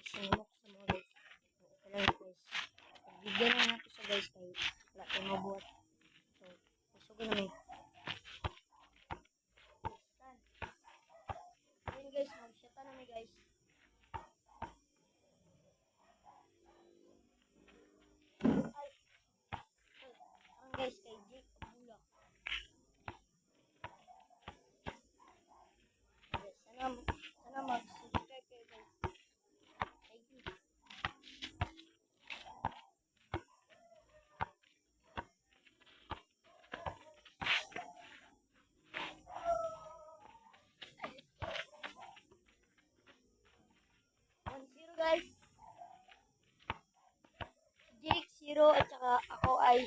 sinulok sa mga guys. Ito lang guys. Bigyan na natin siya guys kay wala tayo mabuhat. So, pusugan namin. Ayun guys, mag-shota namin guys. Ay, ang guys kay Jake Abula. Guys, sana mag-subscribe kayo guys. Thank you. Guys, Jake 0 at saka ako ay